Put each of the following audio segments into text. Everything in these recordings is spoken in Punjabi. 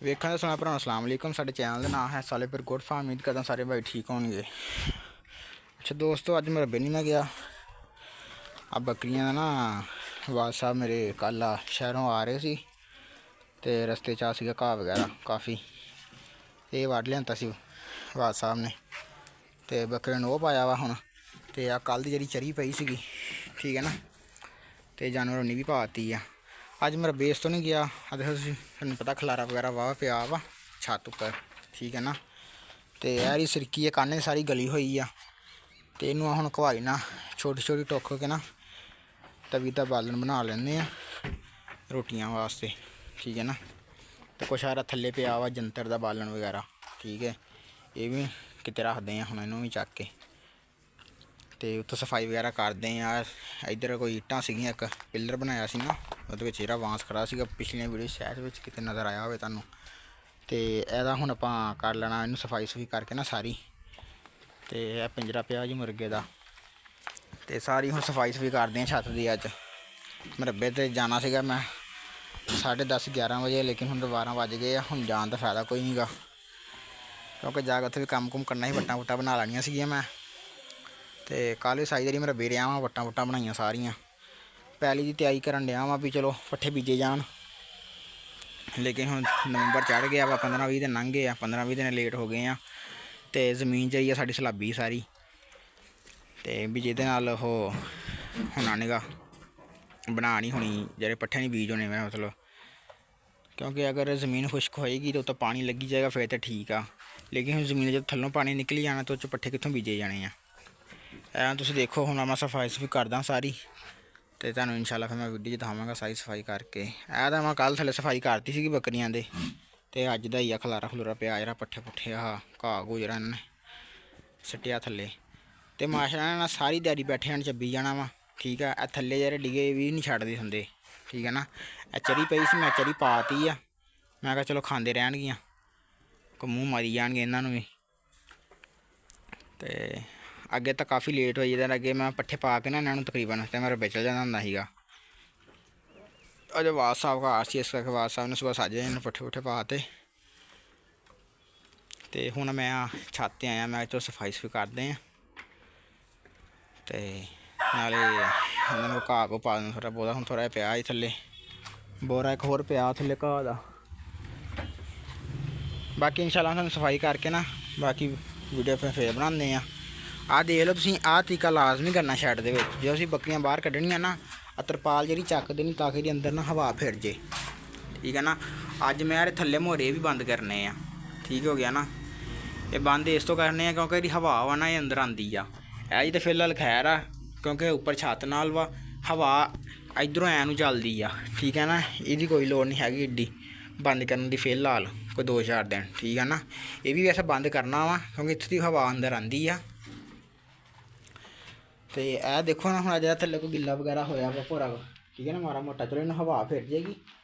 ਵੇਖਣ ਦਾ ਸੁਣਾ ਭਰਾ ਅਸਲਾਮ ਵਾਲੇਕੁਮ। ਸਾਡੇ ਚੈਨਲ ਦਾ ਨਾਮ ਹੈ ਸਾਲੇਪੁਰ ਗੁੱਡ ਫਾਰਮ। ਉਮੀਦ ਕਰਦਾ ਸਾਰੇ ਭਾਈ ਠੀਕ ਹੋਣਗੇ। ਅੱਛਾ ਦੋਸਤੋ, ਅੱਜ ਮੇਰਾ ਬਿਨੀ ਮੈਂ ਗਿਆ ਆ ਬੱਕਰੀਆਂ ਦਾ ਨਾ ਵਾਲ ਸਾਹਿਬ ਮੇਰੇ ਕੱਲ੍ਹ ਸ਼ਹਿਰੋਂ ਆ ਰਹੇ ਸੀ ਅਤੇ ਰਸਤੇ 'ਚ ਆ ਸੀਗਾ ਘਾਹ ਵਗੈਰਾ ਕਾਫੀ, ਇਹ ਵੱਢ ਲਿਆਂਤਾ ਸੀ ਵਾਲ ਸਾਹਿਬ ਨੇ ਅਤੇ ਬੱਕਰੇ ਨੂੰ ਉਹ ਪਾਇਆ ਵਾ ਹੁਣ। ਅਤੇ ਆ ਕੱਲ੍ਹ ਦੀ ਜਿਹੜੀ ਚਰੀ ਪਈ ਸੀਗੀ, ਠੀਕ ਹੈ ਨਾ, ਅਤੇ ਜਾਨਵਰ ਨੇ ਵੀ ਪਾ ਦਿੱਤੀ ਆ। ਅੱਜ ਮੇਰਾ ਬੇਸ ਤੋਂ ਨਹੀਂ ਗਿਆ। ਦੇਖੋ ਤੁਸੀਂ, ਤੁਹਾਨੂੰ ਪਤਾ ਖਲਾਰਾ ਵਗੈਰਾ ਵਾਹ ਪਿਆ ਵਾ ਛੱਤ ਉੱਪਰ, ਠੀਕ ਹੈ ਨਾ। ਅਤੇ ਇਹ ਜਿਹੜੀ ਸਿਰਕੀ ਹੈ ਕੰਨ ਸਾਰੀ ਗਲੀ ਹੋਈ ਆ, ਅਤੇ ਇਹਨੂੰ ਹੁਣ ਘਵਾਈ ਨਾ ਛੋਟੀ ਛੋਟੀ ਟੁੱਕ ਕੇ ਨਾ ਤਵੀ ਦਾ ਬਾਲਣ ਬਣਾ ਲੈਂਦੇ ਆ ਰੋਟੀਆਂ ਵਾਸਤੇ, ਠੀਕ ਹੈ ਨਾ। ਅਤੇ ਕੁਛ ਸਾਰਾ ਥੱਲੇ ਪਿਆ ਵਾ ਜੰਤਰ ਦਾ ਬਾਲਣ ਵਗੈਰਾ, ਠੀਕ ਹੈ। ਇਹ ਵੀ ਕਿਤੇ ਰੱਖਦੇ ਆ ਹੁਣ, ਇਹਨੂੰ ਵੀ ਚੱਕ ਕੇ ਅਤੇ ਉੱਥੋਂ ਸਫਾਈ ਵਗੈਰਾ ਕਰਦੇ ਆ। ਇੱਧਰ ਕੋਈ ਇੱਟਾਂ ਸੀਗੀਆਂ, ਇੱਕ ਪਿੱਲਰ ਬਣਾਇਆ ਸੀ ਨਾ, ਉਹਦੇ ਵਿੱਚ ਜਿਹੜਾ ਬਾਂਸ ਖੜਾ ਸੀਗਾ ਪਿਛਲੀਆਂ ਵੀਡੀਓ ਸ਼ਾਇਦ ਵਿੱਚ ਕਿਤੇ ਨਜ਼ਰ ਆਇਆ ਹੋਵੇ ਤੁਹਾਨੂੰ। ਅਤੇ ਇਹਦਾ ਹੁਣ ਆਪਾਂ ਕਰ ਲੈਣਾ ਇਹਨੂੰ ਸਫਾਈ ਸੁਫਾਈ ਕਰਕੇ ਨਾ ਸਾਰੀ। ਅਤੇ ਇਹ ਪਿੰਜਰਾ ਪਿਆ ਜੀ ਮੁਰਗੇ ਦਾ, ਅਤੇ ਸਾਰੀ ਹੁਣ ਸਫਾਈ ਸੁਫਾਈ ਕਰਦੇ ਹਾਂ ਛੱਤ ਦੀ। ਅੱਜ ਮਰੱਬੇ 'ਤੇ ਜਾਣਾ ਸੀਗਾ ਮੈਂ 10:30 11 ਵਜੇ, ਲੇਕਿਨ ਹੁਣ 12 ਵੱਜ ਗਏ ਆ। ਹੁਣ ਜਾਣ ਦਾ ਫਾਇਦਾ ਕੋਈ ਨਹੀਂ ਗਾ, ਕਿਉਂਕਿ ਜਾ ਕੇ ਉੱਥੇ ਵੀ ਕੰਮ ਕੁਮ ਕਰਨਾ ਸੀ। ਵੱਟਾਂ ਵੁੱਟਾਂ ਬਣਾ ਲੈਣੀਆਂ ਸੀਗੀਆਂ ਮੈਂ, ਅਤੇ ਕੱਲ੍ਹ ਸਾਈ ਜਿਹੜੀ ਮਰੱਬੇ ਰਿਹਾ ਵਾਂ, ਵੱਟਾਂ ਵੁੱਟਾਂ ਬਣਾਈਆਂ ਸਾਰੀਆਂ। ਪੈਲੀ ਦੀ ਤਿਆਰੀ ਕਰਨ ਡਿਆ ਵਾਂ ਵੀ ਚਲੋ ਪੱਠੇ ਬੀਜੇ ਜਾਣ, ਲੇਕਿਨ ਹੁਣ ਨਵੰਬਰ ਚੜ੍ਹ ਗਿਆ ਵਾ, 15-20 ਦਿਨ ਲੰਘ ਗਏ ਆ, 15-20 ਦਿਨ ਲੇਟ ਹੋ ਗਏ ਆ। ਅਤੇ ਜ਼ਮੀਨ ਜਿਹੜੀ ਆ ਸਾਡੀ ਸਲਾਬੀ ਸਾਰੀ, ਅਤੇ ਵੀ ਜਿਹਦੇ ਨਾਲ ਉਹ ਹੋਣਾ ਨੀਗਾ, ਬਣਾ ਨਹੀਂ ਹੋਣੀ, ਜਿਹੜੇ ਪੱਠੇ ਨਹੀਂ ਬੀਜ ਹੋਣੇ ਮੈਂ ਮਤਲਬ। ਕਿਉਂਕਿ ਅਗਰ ਜ਼ਮੀਨ ਖੁਸ਼ਕ ਹੋਏਗੀ ਤਾਂ ਉੱਤੇ ਪਾਣੀ ਲੱਗੀ ਜਾਏਗਾ ਫਿਰ ਤਾਂ ਠੀਕ ਆ, ਲੇਕਿਨ ਹੁਣ ਜ਼ਮੀਨ ਜਦੋਂ ਥੱਲੋਂ ਪਾਣੀ ਨਿਕਲੀ ਜਾਣਾ ਤਾਂ ਉਹ 'ਚ ਪੱਠੇ ਕਿੱਥੋਂ ਬੀਜੇ ਜਾਣੇ ਆ। ਐਂ ਤੁਸੀਂ ਦੇਖੋ ਹੁਣ ਮੈਂ ਸਫਾਈ ਸੁਫਾਈ ਕਰਦਾ ਸਾਰੀ, ਅਤੇ ਤੁਹਾਨੂੰ ਇਨਸ਼ਾਅੱਲਾ ਫਿਰ ਮੈਂ ਵੀਡੀਓ 'ਚ ਦਿਖਾਵਾਂਗਾ ਸਾਰੀ ਸਫਾਈ ਕਰਕੇ। ਇਹ ਤਾਂ ਮੈਂ ਕੱਲ੍ਹ ਥੱਲੇ ਸਫਾਈ ਕਰਤੀ ਸੀਗੀ ਬੱਕਰੀਆਂ ਦੇ, ਅਤੇ ਅੱਜ ਦਾ ਹੀ ਆ ਖਲਾਰਾ ਖਲੂਰਾ ਪਿਆ ਜਿਹੜਾ ਪੱਠੇ ਪੁੱਠੇ ਆਹ ਘਾਹ ਘੂਹ ਜਿਹੜਾ ਇਹਨਾਂ ਨੇ ਸਿੱਟਿਆ ਥੱਲੇ। ਅਤੇ ਮਾਸ਼ਾਅੱਲਾ ਨਾਲ ਸਾਰੀ ਦਿਹਾੜੀ ਬੈਠੇ ਹਨ ਚੱਬੀ ਜਾਣਾ ਵਾ, ਠੀਕ ਆ। ਇਹ ਥੱਲੇ ਜਿਹੜੇ ਡਿਗੇ ਵੀ ਨਹੀਂ ਛੱਡਦੇ ਹੁੰਦੇ, ਠੀਕ ਹੈ ਨਾ। ਇਹ ਚਰੀ ਪਈ ਸੀ, ਮੈਂ ਚਰੀ ਪਾਤੀ ਆ, ਮੈਂ ਕਿਹਾ ਚਲੋ ਖਾਂਦੇ ਰਹਿਣਗੀਆਂ, ਕੋਈ ਮੂੰਹ ਮਾਰੀ ਜਾਣਗੇ ਇਹਨਾਂ ਨੂੰ ਵੀ। ਅਤੇ ਅੱਗੇ ਤਾਂ ਕਾਫੀ ਲੇਟ ਹੋਈ ਜਾਂਦਾ, ਅੱਗੇ ਮੈਂ ਪੱਠੇ ਪਾ ਕੇ ਨਾ ਇਹਨਾਂ ਨੂੰ ਤਕਰੀਬਨ ਅਤੇ ਮੇਰਾ ਵਿਚਲ ਜਾਂਦਾ ਹੁੰਦਾ ਸੀਗਾ। ਅਜੇ ਵਾਜ ਸਾਹਿਬ ਘਰ ਸੀ, ਇਸ ਕਰਕੇ ਵਾਜ ਸਾਹਿਬ ਨੇ ਸੁਬਹ ਸਾਜੇ ਇਹਨੂੰ ਪੱਠੇ ਪੁੱਠੇ ਪਾ ਤੇ। ਅਤੇ ਹੁਣ ਮੈਂ ਛੱਤ 'ਤੇ ਆਇਆ, ਮੈਂ ਚਲੋ ਸਫਾਈ ਸੁਫਾਈ ਕਰਦੇ ਹਾਂ, ਅਤੇ ਨਾਲੇ ਇਹਨਾਂ ਨੂੰ ਘਾਹ ਘੂਹ ਪਾ ਦੇਣਾ ਥੋੜ੍ਹਾ ਬਹੁਤਾ। ਹੁਣ ਥੋੜ੍ਹਾ ਜਿਹਾ ਪਿਆ ਸੀ ਥੱਲੇ ਬੋਰਾ, ਇੱਕ ਹੋਰ ਪਿਆ ਥੱਲੇ ਘਾਹ ਦਾ। ਬਾਕੀ ਇਨਸ਼ਾਅੱਲਾ ਤੁਹਾਨੂੰ ਸਫਾਈ ਕਰਕੇ ਨਾ ਬਾਕੀ ਵੀਡੀਓ ਫਿਰ ਬਣਾਉਂਦੇ ਹਾਂ। ਆਹ ਦੇਖ ਲਓ ਤੁਸੀਂ, ਆਹ ਤਰੀਕਾ ਲਾਜ਼ਮੀ ਕਰਨਾ ਸ਼ੈੱਡ ਦੇ ਵਿੱਚ। ਜੇ ਅਸੀਂ ਬੱਕਰੀਆਂ ਬਾਹਰ ਕੱਢਣੀਆਂ ਨਾ, ਆਹ ਤਰਪਾਲ ਜਿਹੜੀ ਚੱਕ ਦੇਣੀ ਤਾਂ ਕਿ ਇਹਦੇ ਅੰਦਰ ਨਾ ਹਵਾ ਫਿਰ ਜੇ, ਠੀਕ ਹੈ ਨਾ। ਅੱਜ ਮੈਂ ਇਹਦੇ ਥੱਲੇ ਮੋਰੇ ਵੀ ਬੰਦ ਕਰਨੇ ਆ, ਠੀਕ ਹੋ ਗਿਆ ਨਾ। ਇਹ ਬੰਦ ਇਸ ਤੋਂ ਕਰਨੇ ਆ ਕਿਉਂਕਿ ਇਹਦੀ ਹਵਾ ਵਾ ਨਾ ਇਹ ਅੰਦਰ ਆਉਂਦੀ ਆ। ਇਹ ਜੀ ਤਾਂ ਫਿਲਹਾਲ ਖੈਰ ਆ, ਕਿਉਂਕਿ ਉੱਪਰ ਛੱਤ ਨਾਲ ਵਾ, ਹਵਾ ਇੱਧਰੋਂ ਐਂ ਨੂੰ ਚੱਲਦੀ ਆ, ਠੀਕ ਹੈ ਨਾ। ਇਹਦੀ ਕੋਈ ਲੋੜ ਨਹੀਂ ਹੈਗੀ ਏਡੀ ਬੰਦ ਕਰਨ ਦੀ ਫਿਲਹਾਲ, ਕੋਈ 2-4 ਦਿਨ, ਠੀਕ ਹੈ ਨਾ। ਇਹ ਵੀ ਵੈਸੇ ਬੰਦ ਕਰਨਾ ਵਾ ਕਿਉਂਕਿ ਇੱਥੇ ਦੀ ਹਵਾ ਅੰਦਰ ਆਉਂਦੀ ਆ। ਅਤੇ ਇਹ ਦੇਖੋ ਨਾ ਹੁਣ ਜਿਹੜਾ ਥੱਲੇ ਕੋਈ ਗਿੱਲਾ ਵਗੈਰਾ ਹੋਇਆ ਵਾ ਭੋਰਾ, ਠੀਕ ਹੈ ਨਾ, ਮਾੜਾ ਮੋਟਾ ਚਲੋ ਇਹਨੂੰ ਹਵਾ ਫਿਰ ਜਾਏਗੀ,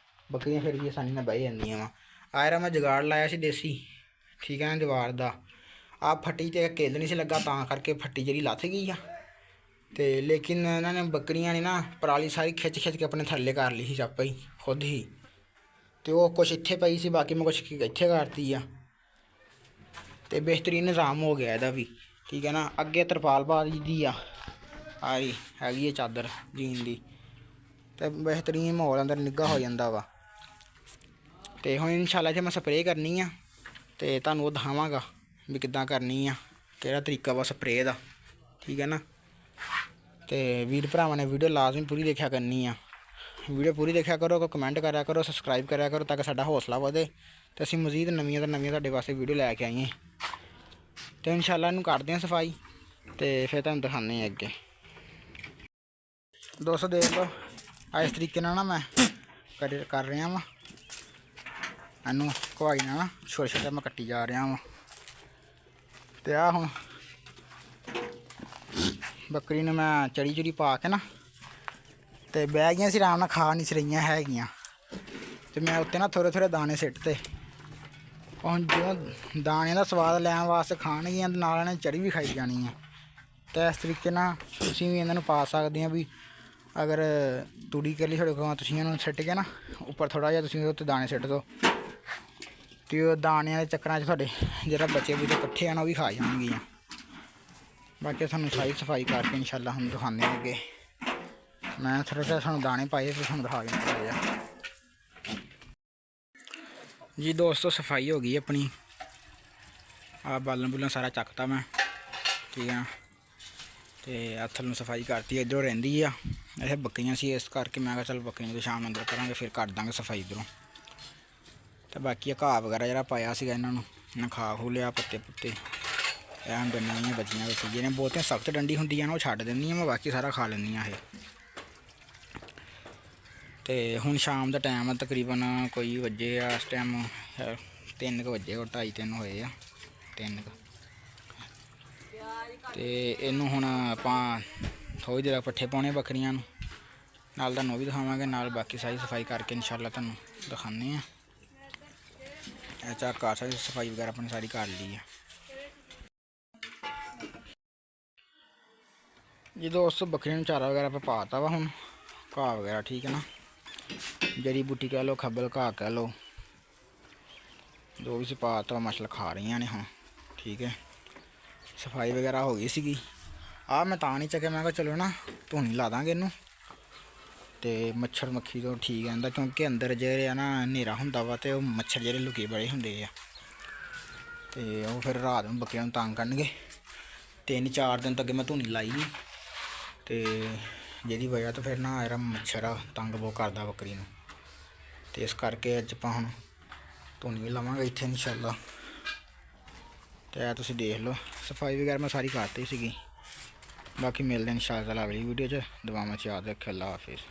ਬੱਕਰੀਆਂ ਫਿਰ ਵੀ ਆਸਾਨੀ ਨਾਲ ਬਹਿ ਜਾਂਦੀਆਂ ਵਾ। ਆਹ ਜਿਹੜਾ ਮੈਂ ਜੁਗਾੜ ਲਾਇਆ ਸੀ ਦੇਸੀ, ਠੀਕ ਹੈ ਨਾ, ਦੀਵਾਰ ਦਾ। ਆਹ ਫੱਟੀ 'ਤੇ ਕਿੱਲ ਨਹੀਂ ਸੀ ਲੱਗਾ ਤਾਂ ਕਰਕੇ ਫੱਟੀ ਜਿਹੜੀ ਲੱਥ ਗਈ ਆ। ਅਤੇ ਲੇਕਿਨ ਇਹਨਾਂ ਨੇ ਬੱਕਰੀਆਂ ਨੇ ਨਾ ਪਰਾਲੀ ਸਾਰੀ ਖਿੱਚ ਖਿੱਚ ਕੇ ਆਪਣੇ ਥੱਲੇ ਕਰ ਲਈ ਸੀ ਆਪੇ ਹੀ ਖੁਦ ਹੀ, ਅਤੇ ਉਹ ਕੁਛ ਇੱਥੇ ਪਈ ਸੀ, ਬਾਕੀ ਮੈਂ ਕੁਛ ਇੱਥੇ ਕਰਤੀ ਆ। ਅਤੇ ਬਿਹਤਰੀਨ ਨਿਜ਼ਾਮ ਹੋ ਗਿਆ ਇਹਦਾ ਵੀ, ਠੀਕ ਹੈ ਨਾ। ਅੱਗੇ ਤਰਪਾਲ ਪਾ ਦੀ ਆ, ਆਹੀ ਹੈਗੀ ਹੈ ਚਾਦਰ ਜੀਨ ਦੀ, ਅਤੇ ਬਿਹਤਰੀਨ ਮਾਹੌਲ ਅੰਦਰ ਨਿੱਘਾ ਹੋ ਜਾਂਦਾ ਵਾ। ਅਤੇ ਹੁਣ ਇਨਸ਼ਾਅੱਲਾ ਜੇ ਮੈਂ ਸਪਰੇਅ ਕਰਨੀ ਆ ਅਤੇ ਤੁਹਾਨੂੰ ਉਹ ਦਿਖਾਵਾਂਗਾ ਵੀ ਕਿੱਦਾਂ ਕਰਨੀ ਆ, ਕਿਹੜਾ ਤਰੀਕਾ ਵਾ ਸਪਰੇਅ ਦਾ, ਠੀਕ ਹੈ ਨਾ। ਅਤੇ ਵੀਰ ਭਰਾਵਾਂ ਨੇ ਵੀਡੀਓ ਲਾਜ਼ਮੀ ਪੂਰੀ ਦੇਖਿਆ ਕਰਨੀ ਆ, ਵੀਡੀਓ ਪੂਰੀ ਦੇਖਿਆ ਕਰੋ, ਕਮੈਂਟ ਕਰਿਆ ਕਰੋ, ਸਬਸਕ੍ਰਾਈਬ ਕਰਿਆ ਕਰੋ ਤਾਂ ਕਿ ਸਾਡਾ ਹੌਸਲਾ ਵਧੇ ਅਤੇ ਅਸੀਂ ਮਜ਼ੀਦ ਨਵੀਆਂ ਤੋਂ ਨਵੀਆਂ ਤੁਹਾਡੇ ਵਾਸਤੇ ਵੀਡੀਓ ਲੈ ਕੇ ਆਈਏ। ਅਤੇ ਇਨਸ਼ਾਅੱਲਾ ਇਹਨੂੰ ਕਰਦੇ ਹਾਂ ਸਫਾਈ ਅਤੇ ਫਿਰ ਤੁਹਾਨੂੰ ਦਿਖਾਉਂਦੇ ਹਾਂ ਅੱਗੇ। ਦੋਸਤੋ ਦੇਖ ਲਓ, ਇਸ ਤਰੀਕੇ ਨਾਲ ਨਾ ਮੈਂ ਕਰ ਰਿਹਾ ਵਾਂ ਇਹਨੂੰ ਘਵਾਈ ਨਾਲ ਨਾ, ਛੋਟੇ ਛੋਟੇ ਮੈਂ ਕੱਟੀ ਜਾ ਰਿਹਾ ਵਾਂ। ਅਤੇ ਆਹ ਹੁਣ ਬੱਕਰੀ ਨੂੰ ਮੈਂ ਚੜੀ ਚੁੜੀ ਪਾ ਕੇ ਨਾ ਅਤੇ ਬਹਿ ਗਈਆਂ ਸੀ ਆਰਾਮ ਨਾਲ, ਖਾ ਨਹੀਂ ਸੀ ਰਹੀਆਂ ਹੈਗੀਆਂ, ਅਤੇ ਮੈਂ ਉੱਤੇ ਨਾ ਥੋੜ੍ਹੇ ਥੋੜ੍ਹੇ ਦਾਣੇ ਸਿੱਟ ਤੇ। ਹੁਣ ਜਦੋਂ ਦਾਣਿਆਂ ਦਾ ਸਵਾਦ ਲੈਣ ਵਾਸਤੇ ਖਾਣਗੀਆਂ ਅਤੇ ਨਾਲ ਇਹਨਾਂ ਨੇ ਚੜੀ ਵੀ ਖਾਈ ਜਾਣੀ ਆ। ਅਤੇ ਇਸ ਤਰੀਕੇ ਨਾਲ ਤੁਸੀਂ ਵੀ ਇਹਨਾਂ ਨੂੰ ਪਾ ਸਕਦੇ ਹੋ ਵੀ, ਅਗਰ ਤੂੜੀ ਕੇ ਲਈ ਤੁਹਾਡੇ ਕੋਲ ਤੁਸੀਂ ਇਹਨੂੰ ਸਿੱਟ ਕੇ ਨਾ ਉੱਪਰ ਥੋੜ੍ਹਾ ਜਿਹਾ ਤੁਸੀਂ ਉੱਤੇ ਦਾਣੇ ਸਿੱਟ ਦਿਓ, ਤੇ ਉਹ ਦਾਣਿਆਂ ਦੇ ਚੱਕਰਾਂ 'ਚ ਤੁਹਾਡੇ ਜਿਹੜਾ ਬੱਚੇ ਬੁਚੇ ਇਕੱਠੇ ਹਨ ਉਹ ਵੀ ਖਾ ਜਾਣਗੀਆਂ। ਬਾਕੀ ਤੁਹਾਨੂੰ ਸਾਰੀ ਸਫਾਈ ਕਰਕੇ ਇਨਸ਼ਾਅੱਲਾ ਹੁਣ ਦਿਖਾਉਂਦੇ ਹਾਂ ਅੱਗੇ। ਮੈਂ ਥੋੜ੍ਹਾ ਜਿਹਾ ਤੁਹਾਨੂੰ ਦਾਣੇ ਪਾਏ ਤੇ ਤੁਹਾਨੂੰ ਦਿਖਾ ਦਿੰਦਾ ਜੀ ਦੋਸਤੋ। ਸਫਾਈ ਹੋ ਗਈ ਆਪਣੀ, ਆ ਬਾਲਣ ਬੁਲਣ ਸਾਰਾ ਚੱਕਤਾ ਮੈਂ, ਠੀਕ ਆ। ਤੇ ਹੱਥ ਨੂੰ ਸਫਾਈ ਕਰਤੀ, ਇੱਧਰੋਂ ਰਹਿੰਦੀ ਆ ਇਹ ਬੱਕਰੀਆਂ ਸੀ, ਇਸ ਕਰਕੇ ਮੈਂ ਕਿਹਾ ਚੱਲ ਬੱਕਰੀਆਂ ਦੀ ਸ਼ਾਮ ਅੰਦਰ ਕਰਾਂਗੇ, ਫਿਰ ਕਰ ਦਾਂਗੇ ਸਫਾਈ ਇੱਧਰੋਂ। ਤੇ ਬਾਕੀ ਘਾਹ ਵਗੈਰਾ ਜਿਹੜਾ ਪਾਇਆ ਸੀਗਾ ਇਹਨਾਂ ਨੂੰ ਮੈਂ ਖਾ ਖੂ ਲਿਆ, ਪੱਤੇ ਪੁੱਤੇ ਐਂ ਡੰਡੀਆਂ ਬਚੀਆਂ ਵਿੱਚ, ਜਿਹਨੇ ਬਹੁਤੀਆਂ ਸਖਤ ਡੰਡੀ ਹੁੰਦੀ ਆ ਨਾ ਉਹ ਛੱਡ ਦਿੰਦੀ ਆ ਮੈਂ, ਬਾਕੀ ਸਾਰਾ ਖਾ ਲੈਂਦੀਆਂ ਇਹ। ਤੇ ਹੁਣ ਸ਼ਾਮ ਦਾ ਟਾਈਮ ਆ, ਤਕਰੀਬਨ ਕੋਈ ਵੱਜੇ ਆ ਇਸ ਟਾਈਮ 3 ਕੁ ਵਜੇ, 2:30 3 ਹੋਏ ਆ 3 ਕੁ। ਤੇ ਇਹਨੂੰ ਹੁਣ ਆਪਾਂ ਥੋੜ੍ਹੀ ਦੇਰ ਪੱਠੇ ਪਾਉਣੇ ਬੱਕਰੀਆਂ ਨੂੰ, ਨਾਲ ਤੁਹਾਨੂੰ ਉਹ ਵੀ ਦਿਖਾਵਾਂਗੇ, ਨਾਲ ਬਾਕੀ ਸਾਰੀ ਸਫਾਈ ਕਰਕੇ ਇਨਸ਼ਾਅੱਲਾ ਤੁਹਾਨੂੰ ਦਿਖਾਉਂਦੇ ਹਾਂ। ਇਹ ਚੱਕ ਆ ਸਾਰੀ ਸਫਾਈ ਵਗੈਰਾ ਆਪਣੀ ਸਾਰੀ ਕਰ ਲਈ ਆ ਜੀ ਦੋਸਤੋ। ਬੱਕਰੀਆਂ ਨੂੰ ਚਾਰਾ ਵਗੈਰਾ ਆਪਾਂ ਪਾਤਾ ਵਾ, ਹੁਣ ਘਾਹ ਵਗੈਰਾ, ਠੀਕ ਹੈ ਨਾ, ਜੜੀ ਬੂਟੀ ਕਹਿ ਲਓ, ਖੱਬਲ ਘਾਹ ਕਹਿ ਲਓ, ਜੋ ਵੀ ਪਾਤਾ ਮਛਲ ਖਾ ਰਹੀਆਂ ਨੇ ਹੁਣ, ਠੀਕ ਹੈ। ਸਫਾਈ ਵਗੈਰਾ ਹੋ ਗਈ ਸੀਗੀ। ਆਹ ਮੈਂ ਤਾਂ ਨਹੀਂ ਚੱਕਿਆ, ਮੈਂ ਕਿਹਾ ਚਲੋ ਨਾ ਧੂਣੀ ਲਾ ਦਾਂਗੇ ਇਹਨੂੰ, ਤੇ ਮੱਛਰ ਮੱਖੀ ਤੋਂ ਠੀਕ ਰਹਿੰਦਾ, ਕਿਉਂਕਿ ਅੰਦਰ ਜਿਹੜੇ ਆ ਨਾ ਹਨੇਰਾ ਹੁੰਦਾ ਵਾ ਤੇ ਉਹ ਮੱਛਰ ਜਿਹੜੇ ਲੁਕੇ ਬੜੇ ਹੁੰਦੇ ਆ, ਤੇ ਉਹ ਫਿਰ ਰਾਤ ਨੂੰ ਬੱਕਰੀਆਂ ਨੂੰ ਤੰਗ ਕਰਨਗੇ। 3-4 ਦਿਨ ਤੋਂ ਅੱਗੇ ਮੈਂ ਧੂਣੀ ਲਾਈ ਨਹੀਂ, ਤੇ ਜਿਹਦੀ ਵਜ੍ਹਾ ਤੋਂ ਫਿਰ ਨਾ ਜਿਹੜਾ ਮੱਛਰ ਆ ਤੰਗ ਬਹੁਤ ਕਰਦਾ ਬੱਕਰੀ ਨੂੰ, ਤੇ ਇਸ ਕਰਕੇ ਅੱਜ ਆਪਾਂ ਹੁਣ ਧੂਣੀ ਵੀ ਲਾਵਾਂਗੇ ਇੱਥੇ ਇਨਸ਼ਾਅੱਲਾ। ਤੇ ਇਹ ਤੁਸੀਂ ਦੇਖ ਲਓ ਸਫਾਈ ਵਗੈਰਾ ਮੈਂ ਸਾਰੀ ਕਰਤੀ ਸੀਗੀ। ਬਾਕੀ ਮਿਲਦੇ ਇਨਸ਼ਾਅੱਲਾ ਅਗਲੀ ਵੀਡੀਓ 'ਚ। ਦੁਆਵਾਂ 'ਚ ਯਾਦ ਰੱਖਿਓ। ਅੱਲਾ ਹਾਫਿਜ਼।